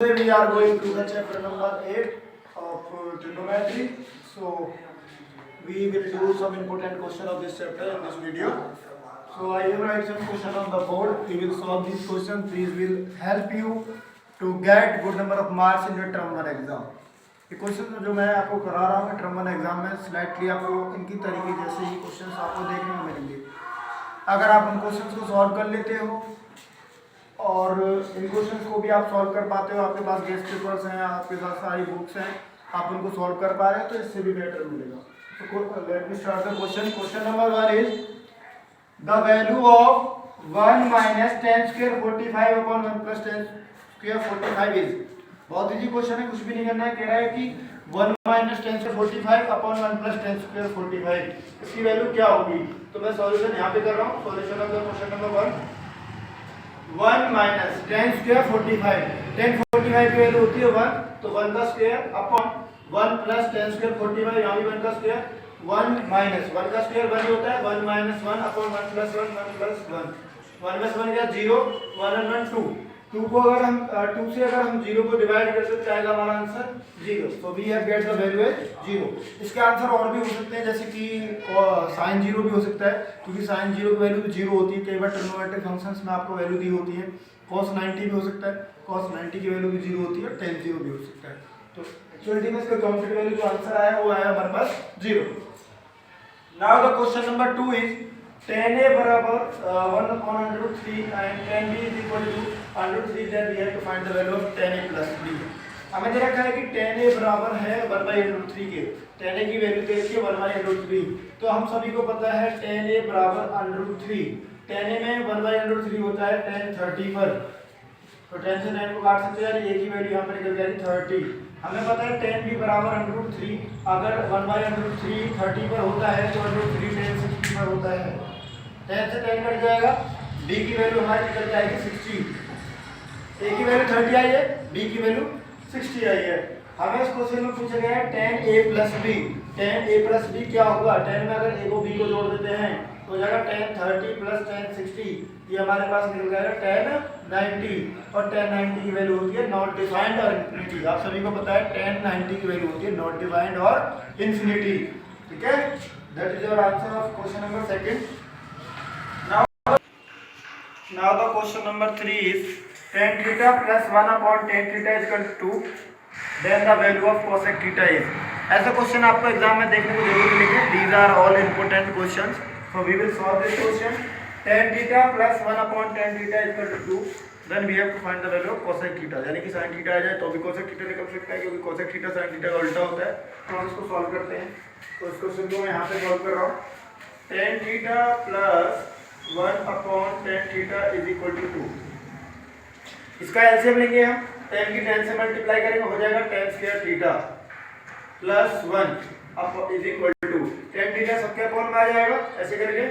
Today we are going to the chapter number 8 of trigonometry. So we will do some important question of this chapter in this video. So I have write some question on the board. We will solve these questions. These will help you to get good number of marks in your term 1 exam. ये question जो मैं आपको करा रहा हूँ term 1 exam में slightly आपको इनकी तरीके जैसे ही क्वेश्चंस आपको देखने को मिलेंगे। अगर आप उन क्वेश्चंस को सॉल्व कर लेते हो और इन क्वेश्चंस को भी आप सॉल्व कर पाते हो, आपके पास गेस्ट पेपर्स हैं, आपके पास सारी बुक्स हैं, आप उनको सॉल्व कर पा रहे हैं तो इससे भी बेटर मिलेगा। तो let me start the question. Question number 1 is the value of 1 minus 10 square 45 upon 1 plus 10 square 45 is. बहुत इजी क्वेश्चन है, कुछ भी नहीं करना है। कह रहा है कि 1 minus 10 square 45 upon 1 plus 10 square 45 इसकी वैल्यू क्या होगी। तो मैं सॉल्यूशन यहाँ पे कर रहा हूँ। Solution of the question number 1 minus 10 square 45 10 45 की वैल्यू होती है 1, तो 1 का स्क्वायर अपॉन 1 प्लस 10 स्क्वायर 45 यहाँ भी 1 का स्क्वायर 1 माइनस 1 का स्क्वायर 1 ही होता है 1 minus 1 upon 1 plus 1 1 plus 1 1 plus 1 क्या 0 1 और 1 2 2 को अगर हम 2 से अगर हम 0 को डिवाइड करते तो आएगा हमारा आंसर 0। तो we have get the value है 0। इसके आंसर और भी हो सकते हैं, जैसे कि साइन 0 भी हो सकता है, क्योंकि साइन 0 की वैल्यू भी 0 होती है। कई बार ट्रिग्नोमेट्रिक फंक्शंस में आपको वैल्यू दी होती है। cos 90 भी हो सकता है, cos 90 की वैल्यू भी 0 होती है, tan 0 भी हो सकता है। तो एक्चुअली में इसका कॉम्प्लीट वैल्यू जो आंसर आया वो आया हमारे पास 0। Now the question number 2 is tan a बराबर 1/√3 and tan b is equal to √3, then we have to find the value of tan a plus b। हमें दे रखा है कि tan a बराबर है 1/√3 के। tan a की वैल्यू दे रखी है 1/√3, तो हम सभी को पता है tan a बराबर √3। tan a में 1/√3 होता है tan 30 पर, तो tan से 9 को काट सकते हैं, a की वैल्यू यहाँ पर निकल जाएगी 30। हमें पता है tan b बराबर √3, अगर 1/√3 30 पर होता है तो √3 tan 60 पर होता है। tan से tan कट जाएगा, b की वैल्यू हमारी निकल जाएगी 60। a की वैल्यू 30 आई है, b की वैल्यू 60 आई है। हमें इस क्वेश्चन में पूछा गया है tan a plus b। tan a plus b क्या होगा। tan में अगर a को b को जोड़ देते हैं तो हो जाएगा tan 30 प्लस tan 60, ये हमारे पास निकल जाएगा tan 90, और tan 90 की वैल्यू होती है नॉट डिफाइंड और इन्फिनिटी। आप सभी को पता है tan 90 की वैल्यू होती है नॉट डिफाइंड और इन्फिनिटी। ठीक है, that is your answer of question number 2। Now the question number 3 is tan theta plus 1 upon tan theta is equal to 2, then the value of cosec theta is। ऐसा question आपको exam में देखने को जरूर मिलेंगे। These are all important questions, so we will solve this question। tan theta plus 1 upon tan theta is equal to 2, then we have to find the value of cosec theta। यानी कि sin theta आ जाए तो भी cosec theta निकल सकता है, क्योंकि cosec theta sin theta का उल्टा होता है। तो हम इसको सॉल्व करते हैं। तो इस क्वेश्चन को मैं यहाँ पे सॉल्व कर रहा हूँ। tan theta plus 1 upon tan theta is equal to 2। इसका एलसीएम लेंगे हम, tan की tan से मल्टीप्लाई करेंगे, हो जाएगा tan square theta plus 1 up is equal to tan theta सबके अपॉन में आ जाएगा, ऐसे करके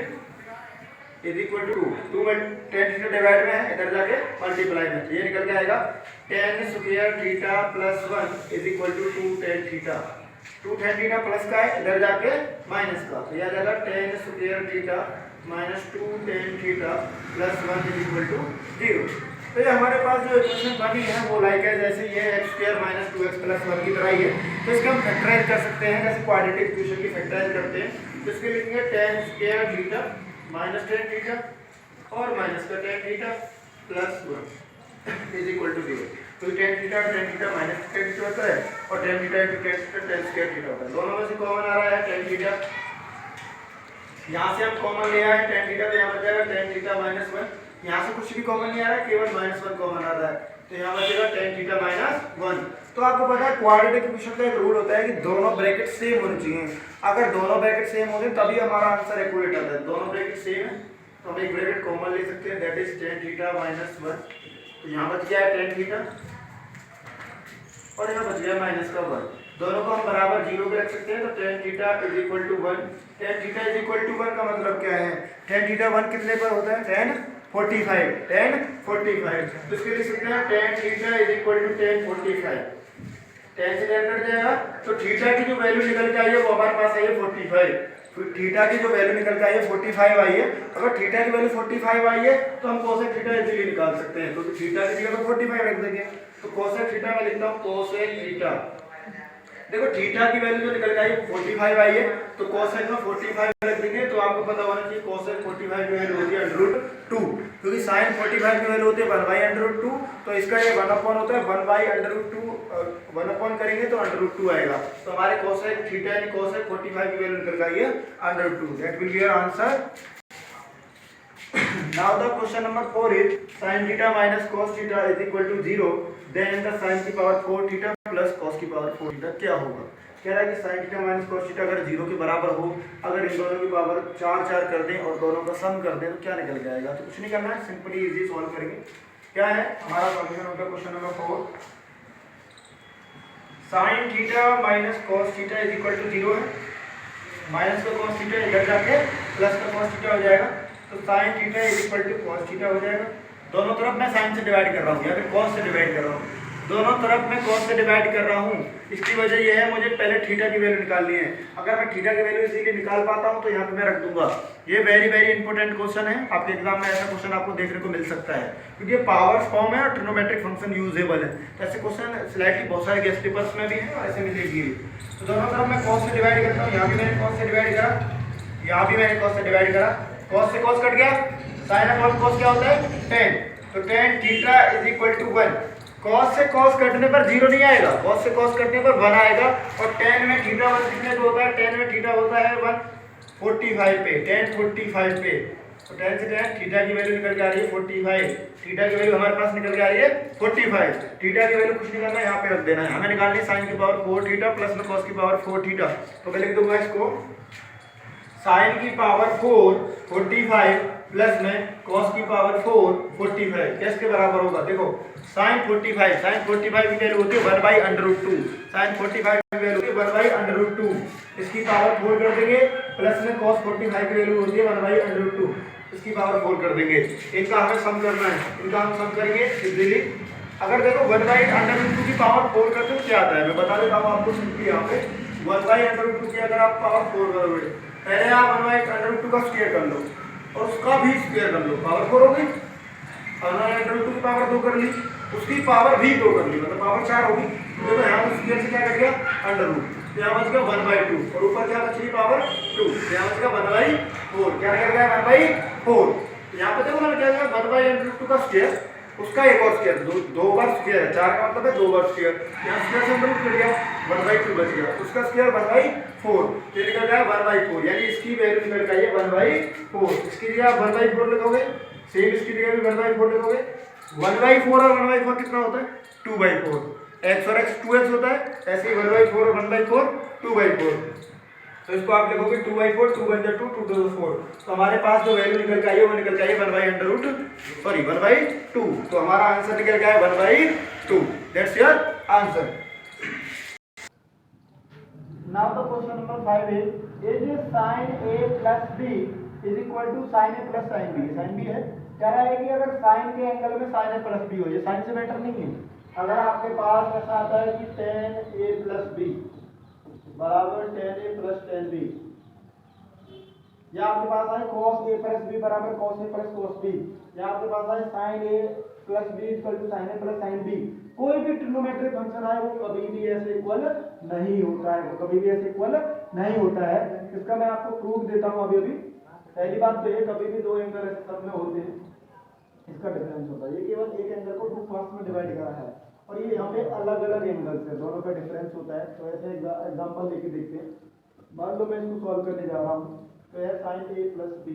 इज इक्वल टू 2 में tan थीटा डिवाइड में है, इधर जाके मल्टीप्लाई में, तो ये निकल के आएगा tan square theta plus 1 is equal to 2 tan theta. 2 tan theta plus का है, इधर जाके माइनस का, तो ये आ जाएगा tan square theta minus 2 tan theta plus 1 is equal to 0। तो ये हमारे पास जो इक्वेशन बनी है वो लाइक है जैसे ये x square minus 2x plus 1 की तरह ही है। तो इसका हम फैक्टराइज कर सकते हैं, जैसे क्वाड्रेटिक इक्वेशन की फैक्टराइज करते हैं। तो इसके लिखेंगे tan square theta minus tan theta और माइनस का tan theta plus 1 is equal to 0। तो tan theta minus tan theta होता है और tan theta tan square theta होता है। दोनों में से कॉमन आ रहा है tan थीटा, यहाँ से हम कॉमन ले आए tan थीटा, तो यहाँ बचेगा tan थीटा माइनस 1। यहाँ से कुछ भी कॉमन नहीं आ रहा है, केवल माइनस 1 कॉमन आ रहा है, तो यहाँ बचेगा tan थीटा माइनस 1। तो आपको पता है क्वाड्रेटिक इक्वेशन का एक रूल होता है कि दोनों ब्रैकेट सेम होने चाहिए। अगर दोनों ब्रैकेट सेम होंगे तभी हमारा आंसर एक्यूरेट आता है। दोनों ब्रैकेट सेम है तो हम एक ब्रैकेट कॉमन ले सकते हैं, that is tan theta minus 1। तो यहाँ बच गया है tan थीटा और यहाँ बच गया माइनस का 1। दोनों को हम बराबर 0 पे रख सकते हैं, तो tan theta is equal to 1। tan theta is equal to 1 का मतलब क्या है। tan थीटा 1 कितने पर होता है, tan 45 tan 45। तो इसके लिख सकते हैं tan theta is equal to tan 45। tan से tan कट जाएगा, तो थीटा की जो वैल्यू निकल के आई है वो हमारे पास आई है 45। फिर थीटा की जो वैल्यू निकल के आई है 45 आई है। अगर थीटा की वैल्यू 45 आई है तो हम कोसेक थीटा इजीली निकाल सकते हैं, क्योंकि थीटा की जगह 45 रख देंगे। तो कोसेक थीटा में लिखता हूँ कोसेक थीटा। देखो थीटा की वैल्यू जो निकल के आई 45 आई है, तो कोसेक में 45 रख देंगे। तो आपको पता होना चाहिए कोसेक 45 की वैल्यू होती है √2, क्योंकि साइन 45 की वैल्यू होती है 1/√2। तो इसका ये 1 अपॉन होता है 1/√2, 1 अपॉन करेंगे तो √2 आएगा। तो हमारे कोसेक थीटा यानी कोसेक 45 की वैल्यू निकल के आई है √2। That will be your answer. Now the question number 4 is sin theta minus cos theta is equal to 0. Then the sin की पावर 4 theta plus cos की पावर 4 theta क्या होगा? कह रहा है कि sin theta minus cos theta अगर 0 के बराबर हो, अगर इन दोनों की पावर 4 कर दें और दोनों का सम कर दें तो क्या निकल के आएगा? तो कुछ नहीं करना है, सिंपली इजी सॉल्व करेंगे। क्या है हमारा सॉल्यूशन होगा question number 4। sin theta minus cos theta is equal to 0 है। माइनस का cos थीटा इधर जाके प्लस का cos थीटा हो जाएगा। तो sin theta is equal to cos theta हो जाएगा। दोनों तरफ मैं sin से डिवाइड कर रहा हूँ या फिर cos से डिवाइड कर रहा हूँ, दोनों तरफ मैं cos से डिवाइड कर रहा हूँ। इसकी वजह यह है मुझे पहले थीटा की वैल्यू निकालनी है। अगर मैं थीटा की वैल्यू इजीली निकाल पाता हूँ तो यहाँ पे मैं रख दूंगा। ये वेरी वेरी इंपॉर्टेंट क्वेश्चन है, आपके एग्जाम में ऐसा क्वेश्चन आपको देखने को मिल सकता है, क्योंकि ये पावर्स फॉर्म है और ट्रिग्नोमेट्रिक फंक्शन यूजेबल है। तो ऐसे क्वेश्चन स्लाइटली बहुत सारे गेस्ट पेपर्स में भी है और ऐसे मिलेगी। तो दोनों तरफ मैं cos से डिवाइड करता हूँ। यहाँ भी मैंने cos से डिवाइड करा, यहाँ भी मैंने cos से डिवाइड करा। cos से cos कट गया, sin अपॉन cos क्या होता है tan। तो tan theta is equal to 1। cos से cos कटने पर 0 नहीं आएगा, cos से cos कटने पर 1 आएगा। और tan में थीटा 1 कितने पे होता है? tan में थीटा होता है 145 पे, tan 45 पे। तो tan से tan थीटा की वैल्यू निकल के आ रही है 45। थीटा की वैल्यू हमारे पास निकल के आ रही है 45। थीटा की वैल्यू कुछ नहीं करना है, यहाँ पे रख देना है। हमें निकालनी है sin की पावर 4 थीटा प्लस में cos की पावर 4 थीटा। तो मैं लिख दूंगा इसको sin की पावर 4 45 प्लस में cos की पावर 4 45 किसके बराबर होगा? देखो sin 45 की वैल्यू होती है 1/√2। sin 45 की वैल्यू होती है 1/√2। इसकी पावर 4 कर देंगे, प्लस में cos 45 की वैल्यू होती है 1/√2। इसकी पावर 4 कर देंगे। इनका हमें सम करना है, इनका हम सम करेंगे इजीली। अगर देखो 1/√2 की पावर 4 करते तो क्या आता है मैं बता देता हूँ आपको सिंपली। यहाँ पे 1/√2 की अगर आप पावर 4 करोगे, पहले आप 1/√2 का स्क्वायर कर लो और उसका भी स्क्वायर कर लो, पावर 4 होगी। 1/√2 की पावर 2 कर ली, उसकी पावर भी 2 कर ली, मतलब पावर 4 होगी। तो यहाँ पर स्क्वायर से क्या कर गया √, यहाँ बच गया 1/2 और ऊपर क्या बच रही पावर 2, यहाँ बच गया 1/4। क्या कर गया 1/4। यहाँ पे देखो मैंने क्या किया 1/√2 का स्क्वायर, उसका एक और स्क्वायर, दो बार स्क्वायर है, 4 का मतलब है 2 बार स्क्वायर। यहाँ स्क्वायर से अंदर निकल गया 1/2 बच गया, उसका स्क्वायर 1/4, ये निकल गया 1/4। यानी इसकी वैल्यू निकल गई है 1/4। इसकी जगह आप 1/4 लिखोगे, सेम इसकी जगह भी 1/4 लिखोगे। 1/4 और 1/4 कितना होता है? 2/4। x और x 2x होता है, ऐसे ही 1/4 और 1/4 2/4। तो इसको आप लिखोगे 2/4, 2 × 2, 2 × 4। तो हमारे पास जो वैल्यू निकल के आई है वो निकल के आई है 1/2। तो हमारा आंसर निकल गया है 1/2। That's your answer. Now the question number 5 is sin a plus b is equal to sin a plus sin b। sin b है, कह रहा है कि अगर sin के एंगल में sin a plus b हो, ये sin से बेटर नहीं है। अगर आपके पास ऐसा आता है कि tan a plus b बराबर tan a plus tan b, या आपके पास है cos a plus b बराबर cos a plus cos b, या आपके पास है sin a plus b equal to sin a plus sin b। कोई भी ट्रिग्नोमेट्रिक फंक्शन है वो कभी भी ऐसे इक्वल नहीं होता है, वो कभी भी ऐसे इक्वल नहीं होता है। इसका मैं आपको प्रूफ देता हूँ अभी अभी। पहली बात तो ये कभी भी दो एंगल ऐसे सब में होते हैं, इसका डिफरेंस होता है। ये केवल एक एंगल को 2 पार्ट्स में डिवाइड करा है और ये यहाँ पे अलग अलग एंगल्स है, दोनों का डिफरेंस होता है। तो ऐसे एग्जांपल लेके देखते हैं। मान लो मैं इसको सॉल्व करने जा रहा हूँ, तो यह sin a plus b।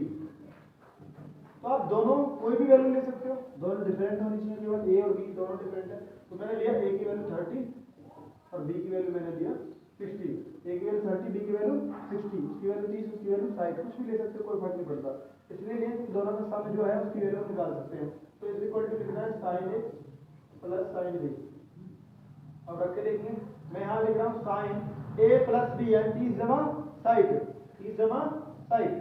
तो आप दोनों कोई भी वैल्यू ले सकते हो, दोनों डिफरेंट होनी चाहिए, केवल a और b दोनों डिफरेंट है। तो मैंने लिया a की वैल्यू 30 और b की वैल्यू मैंने लिया 60। a की वैल्यू 30, b की वैल्यू 60, उसकी वैल्यू 30, उसकी वैल्यू 60, कुछ भी ले सकते हो, कोई फर्क नहीं पड़ता। इसलिए दोनों का सम जो है उसकी वैल्यू निकाल सकते हैं। तो इज इक्वल टू लिखना है sin a plus sin b। अब रख के देखिए, मैं यहाँ लिख रहा हूँ sin a प्लस b यानी 30 जमा 60, 30 जमा 60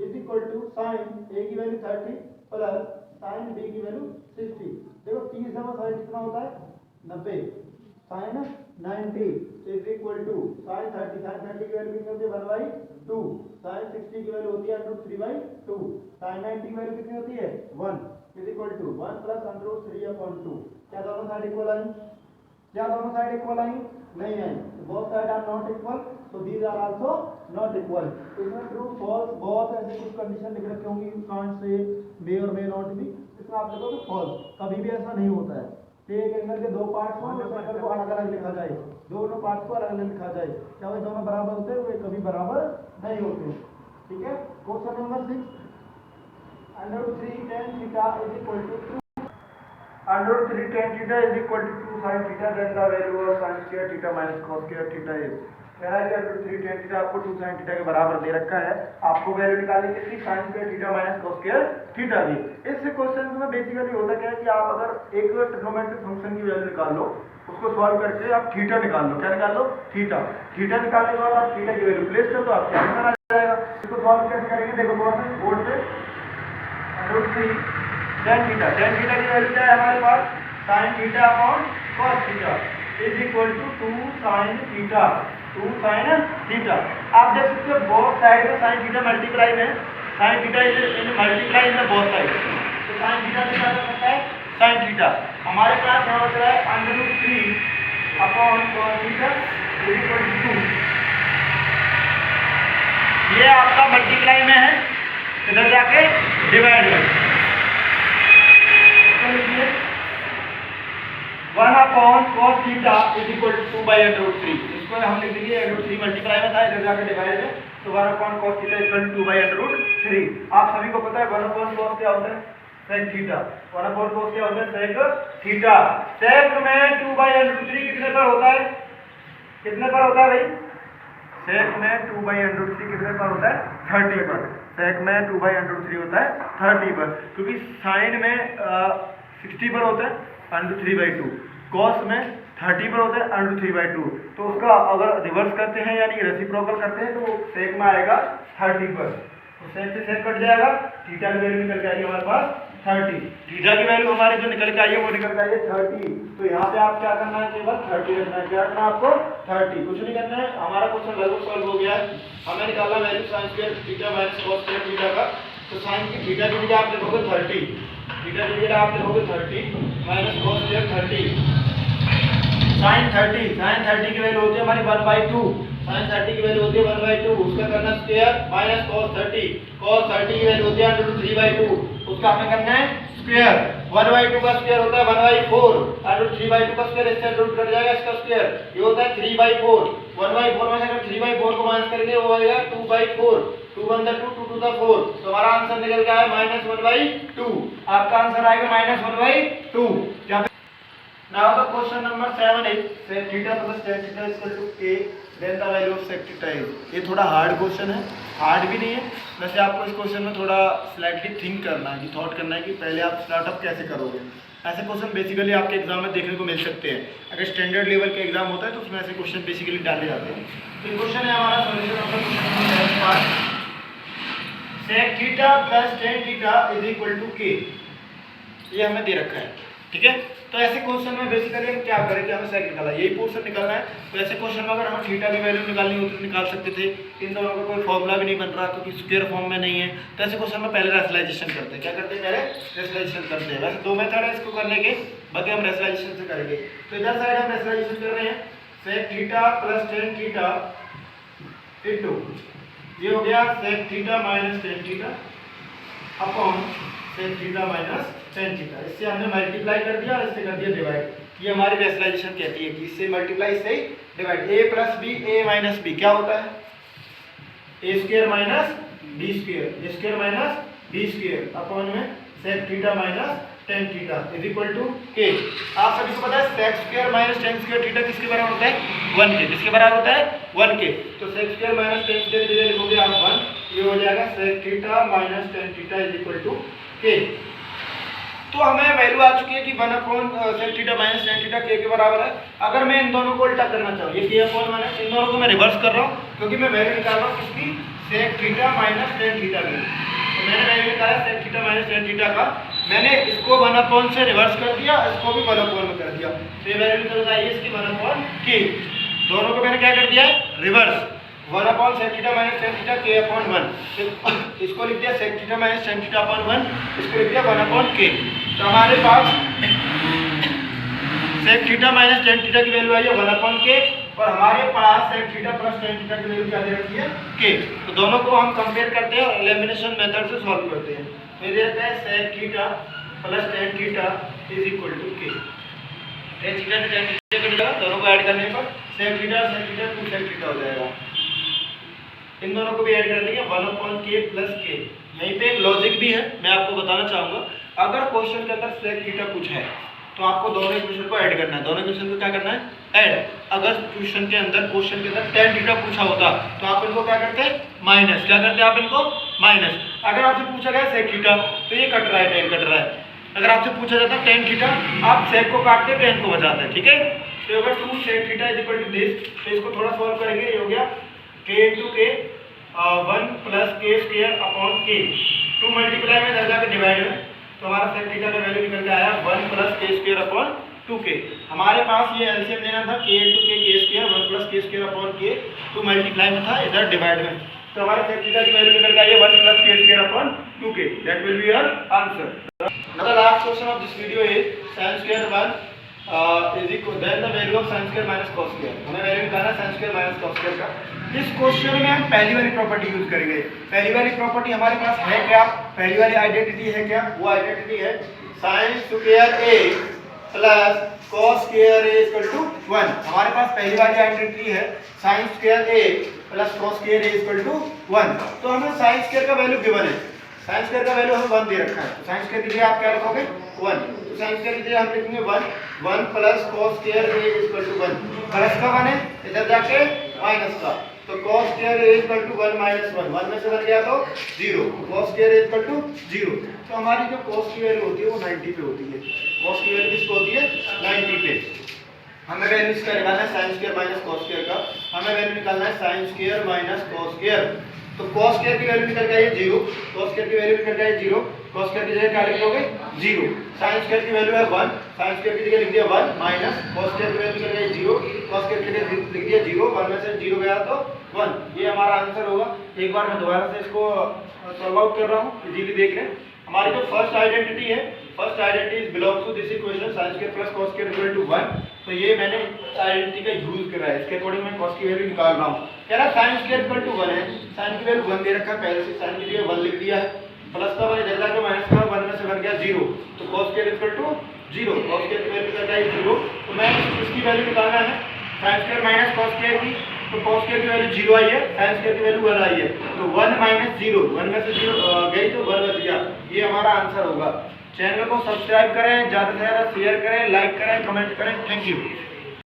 is equal to sin a की वैल्यू 30 प्लस sin b की वैल्यू 60। देखो 30 जमा 60 कितना होता है? 90। sin 90 is equal to sin 30, sin 30 की वैल्यू कितनी होती है? 1/2। sin 60 की वैल्यू होती है √3/2। sin 90 की वैल्यू कितनी होती है? 1। Is equal to 1 plus under root 3 upon 2। क्या दोनों साइड इक्वल आई? क्या दोनों साइड इक्वल आई? नहीं आई। Both side are not equal, so these are also not equal। इसमें ट्रू फॉल्स बहुत ऐसे कुछ कंडीशन लिख रखे होंगे, यू कांट से मे और मे नॉट बी, इसमें आप लिखोगे फॉल्स। कभी भी ऐसा नहीं होता है कि एक एंगल के दो पार्ट्स हो उस एंगल को अलग अलग लिखा जाए, दोनों पार्ट्स को अलग अलग लिखा जाए। क्या वो दोनों बराबर होते हैं? वे कभी बराबर नहीं होते। ठीक है। Question number 6, under root 3 tan theta is equal to 2 under root 3 tan theta is equal to 2 sin theta, then the value of sin square theta minus cos square theta is। कह रहा है कि under root 3 tan theta आपको 2 sin theta के बराबर दे रखा है, आपको वैल्यू निकालनी कितनी? sin square theta minus cos square theta भी। इस क्वेश्चन में बेसिकली होता क्या है कि आप अगर एक ट्रिग्नोमेट्रिक फंक्शन की वैल्यू निकाल लो, उसको सॉल्व करके आप थीटा निकाल लो। क्या निकाल लो? थीटा। थीटा निकालने के बाद आप थीटा की वैल्यू प्लेस कर दो, आपके आंसर आ जाएगा। इसको सॉल्व कैसे करेंगे? देखो बोर्ड पे under root 3 tan theta, tan theta की वैल्यू क्या है हमारे पास? sin theta upon cos theta is equal to 2 sin theta, 2 sin theta. आप देख सकते हो बोथ साइड में sin थीटा मल्टीप्लाई में, sin theta is multiply in both side, तो sin थीटा से क्या कर सकता है? sin theta. हमारे पास यहाँ बच रहा है under root 3 upon cos theta is equal to 2। ये आपका मल्टीप्लाई में है, इधर जाके डिवाइड में 1 upon cos theta is equal to 2 by under root 3। इसको हम लिख लीजिए अंडर रूट 3 मल्टीप्लाई में था, इधर जाकर डिवाइड में, तो 1 upon cos theta is equal to 2 by under root 3। आप सभी को पता है 1 अपॉन cos क्या होता है? sec theta. 1 अपॉन cos क्या होता है? sec theta. sec में 2 बाई अंडर रूट 3 कितने पर होता है? कितने पर होता है भाई? sec में 2 बाई अंडर रूट 3 कितने पर होता है? 30 पर। sec में 2 बाई अंडर रूट 3 होता है 30 पर, क्योंकि sin में 60 पर होता है अंडर 3 बाई 2, कॉस में 30 पर होता है अंडर 3 बाई 2। तो उसका अगर रिवर्स करते हैं यानी रेसिप्रोकल करते हैं तो सेक में आएगा 30 पर, तो सेक से सेक कट जाएगा, थीटा की वैल्यू निकल के आएगी हमारे पास 30। थीटा की वैल्यू हमारी जो निकल के आई है वो निकल के आई है 30। तो यहाँ पे आप क्या करना है? केवल 30 रखना है। क्या करना है आपको? 30, कुछ नहीं करना है। हमारा क्वेश्चन लगभग सॉल्व हो गया है। हमें निकालना value sin square theta minus cos square theta का, तो sin की थीटा की जगह आप लिखोगे 30, थीटा की जगह आप लिखोगे 30 माइनस cos स्क्वायर 30, sin 30 की वैल्यू होती है हमारी 1/2, sin 30 की वैल्यू होती है 1/2, उसका करना स्क्वायर माइनस cos 30 की वैल्यू होती है अंडर रूट 3/2, उसका हमें करना है स्क्वायर। 1/2 का स्क्वायर होता है 1/4, अंडर रूट 3/2 का स्क्वायर इससे रूट कट जाएगा, इसका स्क्वायर ये होता है 3/4। 1/4 में से अगर 3/4 को माइनस करेंगे वो आएगा 2/4, 2 1 2 2 2 4, तो हमारा आंसर निकल के आया -1/2। आपका आंसर आएगा -1/2। Now the question number 7 is sec theta plus tan theta is equal to a, then the value of sec theta is। ये थोड़ा हार्ड क्वेश्चन है, हार्ड भी नहीं है, वैसे आपको इस क्वेश्चन में थोड़ा स्लाइटली थिंक करना है कि थॉट करना है कि पहले आप स्टार्टअप कैसे करोगे। ऐसे क्वेश्चन बेसिकली आपके एग्जाम में देखने को मिल सकते हैं। अगर स्टैंडर्ड लेवल के एग्जाम होता है तो उसमें ऐसे क्वेश्चन बेसिकली डाले जाते हैं। तो क्वेश्चन है हमारा solution of sec theta plus tan theta is equal to k, ये हमें दे रखा है। ठीक है, तो ऐसे क्वेश्चन में बेसिकली हम क्या करेंगे? हमें सेक निकालना है, यही पोर्शन निकालना है। तो ऐसे क्वेश्चन में अगर हम थीटा की वैल्यू निकालनी होती तो निकाल सकते थे। इन दोनों का कोई फॉर्मूला भी नहीं बन रहा क्योंकि स्क्वायर फॉर्म में नहीं है, तो ऐसे क्वेश्चन में पहले रेशनलाइजेशन करते हैं। क्या करते हैं? पहले रेशनलाइजेशन करते हैं। वैसे दो मेथड है इसको करने के, बाकी हम रेशनलाइजेशन से करेंगे। तो इधर साइड हम रेशनलाइजेशन कर रहे हैं, sec theta plus tan theta into ये हो गया sec theta minus tan theta upon sec theta minus tan theta. इससे हमने मल्टीप्लाई कर दिया और इससे कर दिया डिवाइड। ये हमारी रेशनलाइजेशन कहती है कि इससे मल्टीप्लाई से divide. a plus B a minus B क्या होता है? a square minus b square, a square minus b square upon में sec theta minus tan theta is equal to k। आप सभी को पता है sec square minus tan square theta किसके बराबर होता है? 1 के। किसके बराबर होता है? 1 के। तो sec square minus tan square की जगह लिखोगे आप 1, ये हो जाएगा sec theta minus tan theta is equal to k। तो हमें वैल्यू आ चुकी है कि 1 upon sec theta minus tan theta k के बराबर है। अगर मैं इन दोनों को उल्टा करना चाहूँ, ये k अपॉन 1 है, इन दोनों को मैं रिवर्स कर रहा हूँ क्योंकि मैं वैल्यू निकाल रहा हूँ किसकी? Sec theta minus tan theta की। तो मैंने वैल्यू निकाला sec theta minus tan theta का, मैंने इसको 1 अपॉन से रिवर्स कर दिया, इसको भी 1 अपॉन में कर दिया, तो ये वैल्यू निकल आई है इसकी 1 अपॉन k। दोनों को मैंने क्या कर दिया है? Reverse. 1 upon sec theta minus tan theta के अपॉन 1, इसको लिख दिया sec theta minus tan theta upon 1, इसको लिख दिया 1 अपॉन के। तो हमारे पास sec theta minus tan theta की वैल्यू आई है 1 अपॉन के, और हमारे पास sec theta plus tan theta की वैल्यू क्या दे रखी है के। तो दोनों को हम कंपेयर करते हैं और एलिमिनेशन मेथड से सॉल्व करते हैं। तो ये देता है sec theta plus tan theta is equal to k. Tan theta से टेन थीटा कट जाएगा, दोनों को ऐड करने पर सेक थीटा 2 सेक थीटा हो जाएगा। इन दोनों को भी ऐड कर देंगे 1 अपॉन के प्लस के। यहीं पे एक लॉजिक भी है, मैं आपको बताना चाहूँगा। अगर क्वेश्चन के अंदर सेक थीटा पूछा है तो आपको दोनों इक्वेशन को ऐड करना है। दोनों इक्वेशन को क्या करना है ऐड। अगर क्वेश्चन के अंदर टेन थीटा पूछा होता तो आप इनको क्या करते हैं माइनस। क्या करते हैं आप इनको माइनस। अगर आपसे पूछा गया सेक थीटा तो ये कट रहा है, टेन कट रहा है। अगर आपसे पूछा जाता है टेन थीटा, आप सेक को काटते हैं टेन को बचाते हैं, ठीक है। तो अगर 2 sec theta is equal to this, तो इसको थोड़ा सॉल्व करेंगे। ये हो गया के इंटू के 1 प्लस के स्क्वायर अपॉन के, 2 मल्टीप्लाई में इधर जाकर डिवाइड में, तो हमारा सेक थीटा का वैल्यू निकल के आया 1 प्लस के स्क्वायर अपॉन 2k। हमारे पास ये एलसीएम लेना था के इंटू के स्क्वायर 1 प्लस के स्क्वायर अपॉन के, 2 मल्टीप्लाई में था, इधर डिवाइड में। तो हमारे सेक थीटा की वैल्यू निकल के आई है 1 प्लस के square upon 2k। That will be your answer. Now the last question of this video is sin square 1 is equal then the value of sin square minus cos square। हमें value निकालना है sin square minus cos square का। इस question में हम पहली वाली property use करेंगे। पहली वाली प्रॉपर्टी हमारे पास है क्या, पहली वाली आइडेंटिटी है क्या, वो आइडेंटिटी है sin square a plus cos square a equal to 1। हमारे पास पहली वाली आइडेंटिटी है sin square a plus cos square a equal to 1। तो हमें sin square का वैल्यू गिवन है, साइन स्क्वायर का वैल्यू हमें 1 दे रखा है। तो साइन स्क्वायर के लिए आप क्या रखोगे 1। तो साइन स्क्वायर के लिए हम लिखेंगे 1 plus cos square a equal to 1। Plus का 1 है, इधर जाके माइनस का, तो cos square a equal to 1 minus 1 में से 1 गया तो 0, cos square a equal to 0। तो हमारी जो cos की वैल्यू होती है वो 90 पे होती है। cos की वैल्यू किसको होती है 90 पे। हमें वैल्यू इसका निकालना है sin square minus cos square का। हमें वैल्यू निकालना है sin square minus cos square. तो cos स्क्वायर की वैल्यू निकल गई 0, cos स्क्वायर की वैल्यू निकल गई 0, cos स्क्वायर की जगह क्या लिख लोगे 0। sin स्क्वायर की वैल्यू है 1, sin स्क्वायर की जगह लिख दिया 1 माइनस cos स्क्वायर की वैल्यू निकल गई 0, cos स्क्वायर की जगह लिख दिया 0, 1 में से 0 गया तो 1। ये हमारा आंसर होगा। एक बार मैं दोबारा से इसको सॉल्व आउट कर रहा हूँ, इजीली देख लें। हमारी जो फर्स्ट आइडेंटिटी है, first identity belongs to this equation sin square plus cos square equal to 1। तो ये मैंने आइडेंटिटी का यूज करा है, इसके अकॉर्डिंग मैं cos की वैल्यू निकाल रहा हूँ। कह रहा sin स्क्वायर इक्वल टू 1 है, sin की वैल्यू 1 दे रखा है पहले से, sin की जगह 1 लिख दिया है, प्लस का 1 इधर जाके माइनस का 1 में से 1 गया 0, तो cos square equal to 0, cos square की वैल्यू क्या है 0। तो मैं इसकी वैल्यू निकालना है sin square minus cos square की, तो cos स्क्वायर की वैल्यू 0 आई है, sin स्क्वायर की वैल्यू 1 आई है, तो 1 माइनस 0, 1 में से 0 गई तो 1 बच गया। ये हमारा आंसर होगा। चैनल को सब्सक्राइब करें, ज़्यादा से ज़्यादा शेयर करें, लाइक करें, कमेंट करें। Thank you.